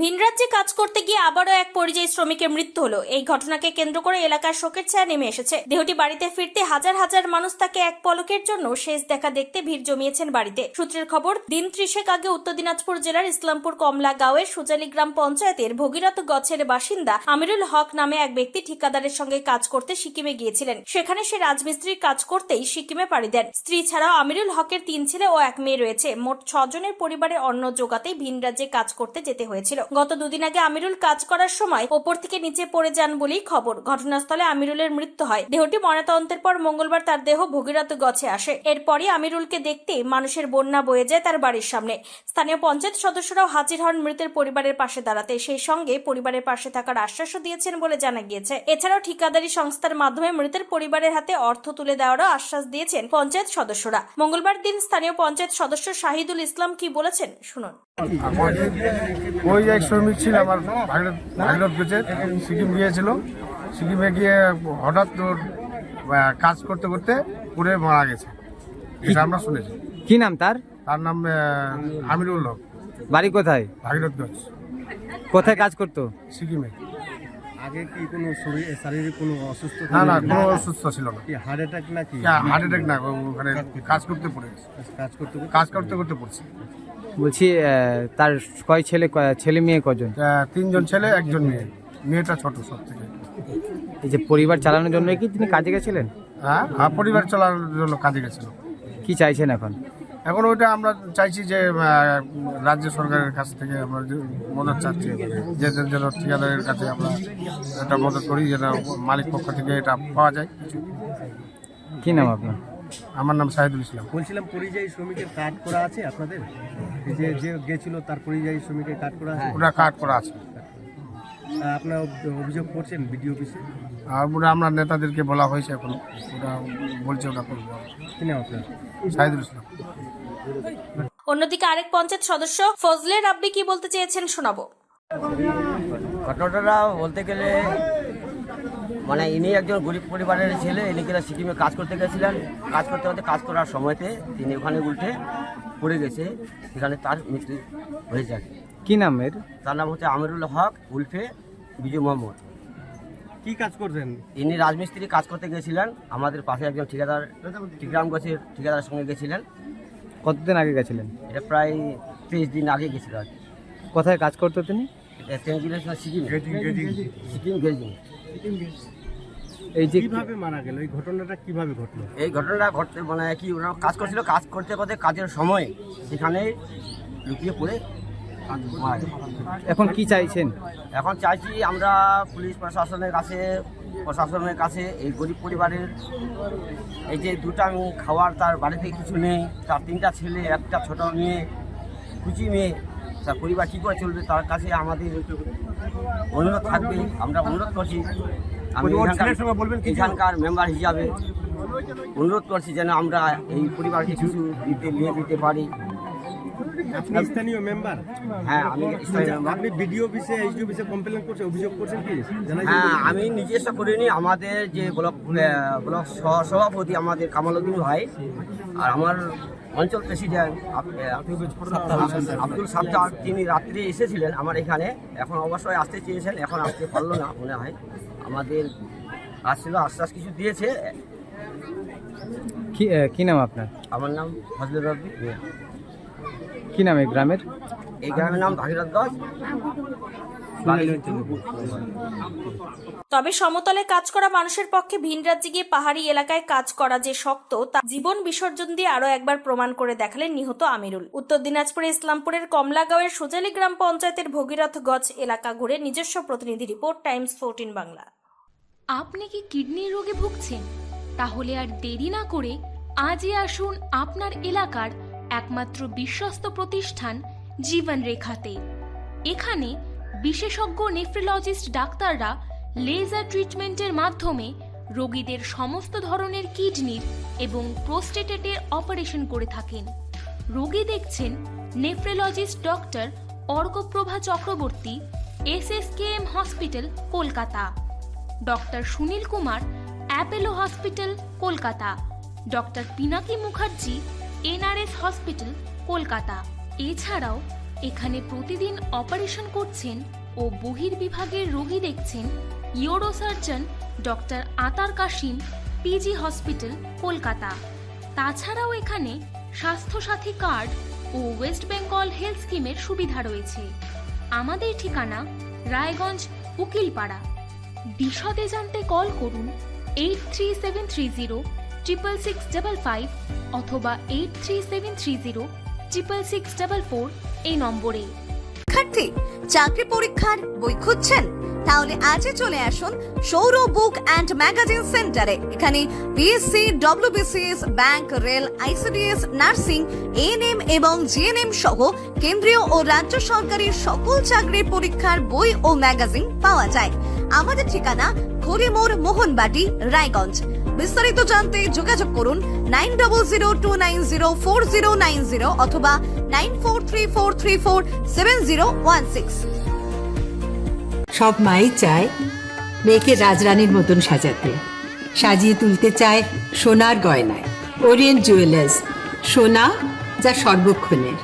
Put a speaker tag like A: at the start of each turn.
A: ভিন রাজ্যে কাজ করতে গিয়ে আবারও এক পরিযায়ী শ্রমিকের মৃত্যু হলো। এই ঘটনাকে কেন্দ্র করে এলাকার শোকের ছায়া নেমে এসেছে। দেহটি বাড়িতে ফিরতে হাজার হাজার মানুষ তাকে এক পলকের জন্য শেষ দেখা দেখতে ভিড় জমিয়েছেন বাড়িতে। সূত্রের খবর, দিন 30 আগে উত্তর দিনাজপুর জেলার ইসলামপুর কমলা গাঁওয়ের সুজালি গ্রাম পঞ্চায়েতের ভগীরথ গছের বাসিন্দা আমিরুল হক নামে এক ব্যক্তি ঠিকাদারের সঙ্গে কাজ করতে সিকিমে গিয়েছিলেন। সেখানে সে রাজমিস্ত্রির কাজ করতেই সিকিমে পাড়ি দেন। স্ত্রী ছাড়াও আমিরুল হকের 3 ছেলে ও 1 মেয়ে রয়েছে। মোট 6 জনের পরিবারে অন্ন জোগাতেই ভিন রাজ্যে কাজ করতে যেতে হয়েছিল। গত 2 দিন আগে আমিরুল কাজ করার সময় ওপর থেকে নিচে পড়ে যান বলেই খবর। ঘটনাস্থলে আমিরুলের মৃত্যু হয়। দেহটি ময়নাতদন্তের পর মঙ্গলবার তার দেহ ভগীরথ গছে আসে। এরপরই আমিরুলকে দেখতে মানুষের বন্যা বয়ে যায় তার বাড়ির সামনে। স্থানীয় পঞ্চায়েত সদস্যরাও হাজির হন মৃতের পরিবারের পাশে দাঁড়াতে। সেই সঙ্গে পরিবারের পাশে থাকার আশ্বাসও দিয়েছেন বলে জানা গিয়েছে। এছাড়াও ঠিকাদারি সংস্থার মাধ্যমে মৃতের পরিবারের হাতে অর্থ তুলে দেওয়ারও আশ্বাস দিয়েছেন পঞ্চায়েত সদস্যরা। মঙ্গলবার দিন স্থানীয় পঞ্চায়েত সদস্য শাহিদুল ইসলাম কি বলেছেন শুনুন।
B: ওই এক শ্রমিক ছিল আমার ভাগীরথ গেছে, সিকিম গিয়েছিল। সিকিমে গিয়ে হঠাৎ তোর কাজ করতে করতে পুড়ে মারা গেছে, এটা আমরা শুনেছি।
C: কি নাম তার?
B: তার নাম আমিরুল হক।
C: বাড়ি কোথায়?
B: ভাগীরথগঞ্জ।
C: কোথায় কাজ করতো?
B: সিকিমে।
D: আগে কি কোনো শারীরিক কোনো অসুস্থ?
B: না না, কোনো অসুস্থ ছিল না।
D: কি হার্ট অ্যাটাক নাকি?
B: হার্ট অ্যাটাক না, ওখানে কাজ করতে পড়ে গেছে। কাজ করতে করতে পড়ছে।
C: বলছি তার ছেলে মেয়ে কজন?
B: 3 জন ছেলে 1 জন মেয়ে। মেয়েটা ছোট সব থেকে।
C: এই যে পরিবার চালানোর জন্য কি তিনি কাজে গেছিলেন?
B: হ্যাঁ, পরিবার চালানোর জন্য কাজে গেছিল।
C: কি চাইছেন এখন?
B: এখন ওইটা আমরা চাইছি যে রাজ্য সরকারের কাছ থেকে আমরা মদত চাচ্ছি, যে যেন ঠিকাদারের কাছে আমরা এটা মদত করি, যেন মালিক পক্ষ থেকে এটা পাওয়া যায়।
C: কি নাম আপনার?
B: আমার নাম শাহিদুল ইসলাম।
D: বলছিলাম, পরিযায়ী শ্রমিকের কার্ড করা আছে আপনাদের? এই যে যে গেছিল তার পরিযায়ী শ্রমিকের কার্ড করা আছে?
B: ওটা কার্ড করা আছে।
D: আপনারা অভিযোগ করছেন বিডিও অফিসে?
B: আর ওটা আমরা নেতাদেরকে বলা হয়েছে, এখন ওটা বলছে ওটা করবো।
D: কি নাম আপনার?
B: শাহিদুল ইসলাম।
A: অন্যদিকে আরেক পঞ্চায়েত সদস্য ফজলে রাব্বি কি বলতে চেয়েছেন শোনাবো।
E: ঘটনাটা বলতে গেলে মানে ইনি একজন গরিব পরিবারের ছেলে। ইনি কিনা সিকিমে কাজ করতে গেছিলেন। কাজ করতে করতে কাজ করার সময়তে তিনি ওখানে উল্টে পড়ে গেছে। সেখানে তার মৃত্যু হয়ে যায়।
C: কি নাম এর?
E: তার নাম হচ্ছে আমিরুল হক উলফে বিজু মোহাম্মদ।
D: কি কাজ করতেন?
E: ইনি রাজমিস্ত্রি কাজ করতে গেছিলেন। আমাদের পাশে একজন ঠিকাদার টিগ্রাম গাছের ঠিকাদারের সঙ্গে গেছিলেন।
C: কতদিন আগে গেছিলেন?
E: এটা প্রায় 30 দিন আগে গেছিল আর কি।
C: কোথায় কাজ করতো তিনি?
E: সিকিম গেজিং।
C: এই যে
D: কিভাবে মারা গেল? এই ঘটনাটা কিভাবে ঘটলো?
E: এই ঘটনাটা ঘটতে মানে কি, ওরা কাজ করছিল, কাজ করতে করতে কাজের সময় সেখানে লুকিয়ে পড়ে মারা গেল।
C: এখন কি চাইছেন?
E: এখন চাইছি আমরা পুলিশ প্রশাসনের কাছে এই গরিব পরিবারের এই যে 2 টাইম খাওয়ার তার বাড়িতে কিছু নেই, তার 3টা ছেলে, একটা ছোট মেয়ে, কুচি মেয়ে, তার পরিবার কী করে চলবে, তার কাছে আমাদের অনুরোধ থাকবে। আমরা অনুরোধ করছি, আমি এখানকার মেম্বার হিসাবে অনুরোধ করছি যেন আমরা এই পরিবারকে কিছু নিয়ে দিতে পারি।
D: আপনি স্থানীয় মেম্বার?
E: হ্যাঁ, আমি
D: আপনি বিডিও অফিসে এইচডি অফিসে কমপ্লেন করছেন, অভিযোগ করছেন কি?
E: হ্যাঁ, আমি নিজস্ব করিনি। আমাদের যে ব্লক সভাপতি আমাদের কামালউদ্দিন ভাই আর আমার অঞ্চল প্রেসিডেন্ট আব্দুল সাত্তার, তিনি রাত্রে এসেছিলেন আমার এখানে। এখন অবশ্যই আসতে চেয়েছেন, এখন আসতে পারলো না মনে হয়। আমাদের আসছিল, আশ্বাস কিছু দিয়েছে।
C: কি নাম আপনার?
E: আমার নাম ফজলে রাব্বি।
C: কি নাম এই গ্রামের?
E: এই গ্রামের নাম ভাগীরথগঞ্জ।
A: তবে সমতলে কাজ করা মানুষের পক্ষে ভিন রাজ্যে গিয়ে পাহাড়ি এলাকায় কাজ করা যে শক্ত, তা জীবন বিসর্জন দিয়ে আরো একবার প্রমাণ করে দেখালেন নিহত আমিরুল। উত্তর দিনাজপুরে ইসলামপুরের কমলাগাঁওয়ের সুজালি গ্রাম পঞ্চায়েতের ভগীরথ গছ এলাকা ঘুরে নিজস্ব প্রতিনিধি রিপোর্ট, টাইমস 14 বাংলা।
F: আপনি কি কিডনির রোগে ভুগছেন? তাহলে আর দেরি না করে আজই আসুন আপনার এলাকার একমাত্র বিশ্বস্ত প্রতিষ্ঠান জীবন রেখাতে। এখানে বিশেষজ্ঞ নেফ্রোলজিস্ট ডাক্তাররা লেজার ট্রিটমেন্টের মাধ্যমে রোগীদের সমস্ত ধরনের কিডনির এবং প্রোস্টেটের অপারেশন করে থাকেন। রোগী দেখছেন nephrologist doctor Arkaprabha Chakraborty, SSKM hospital, Kolkata; doctor Sunil Kumar, Apollo hospital, Kolkata; doctor Pinaki Mukherjee, NRS hospital, Kolkata. এছাড়াও এখানে প্রতিদিন অপারেশন করছেন ও বহির্বিভাগের রোগী দেখছেন ইউরোসার্জন ডক্টর আতার কাশিম, পিজি হসপিটাল, কলকাতা। তাছাড়াও এখানে স্বাস্থ্যসাথী কার্ড ও ওয়েস্ট বেঙ্গল হেলথ স্কিমের সুবিধা রয়েছে। আমাদের ঠিকানা রায়গঞ্জ, উকিলপাড়া। বিশদে জানতে কল করুন 8373306655 অথবা 8373066644 এই নম্বরে।
G: শিক্ষার্থী, চাকরি পরীক্ষার বই খুঁজছেন? তাহলে আজই চলে আসুন সৌর বুক অ্যান্ড ম্যাগাজিন সেন্টারে। এখানে BSc, WBCS, bank, rail, ICDS, nursing, ANM এবং জিএনএম সহ কেন্দ্রীয় ও রাজ্য সরকারি সকল চাকরির পরীক্ষার বই ও ম্যাগাজিন পাওয়া যায়। আমাদের ঠিকানা খড়িমোড়, মোহনবাটি, রায়গঞ্জ। বিস্তারিত জানতে যোগাযোগ করুন 9002904090 অথবা 9434347016।
H: সব মাই চায় মেয়েকে রাজরানীর মতন সাজাতে, সাজিয়ে তুলতে চায় সোনার গয়নায়। ওরিয়েন্ট জুয়েলার্স, সোনা যা সর্বক্ষণের।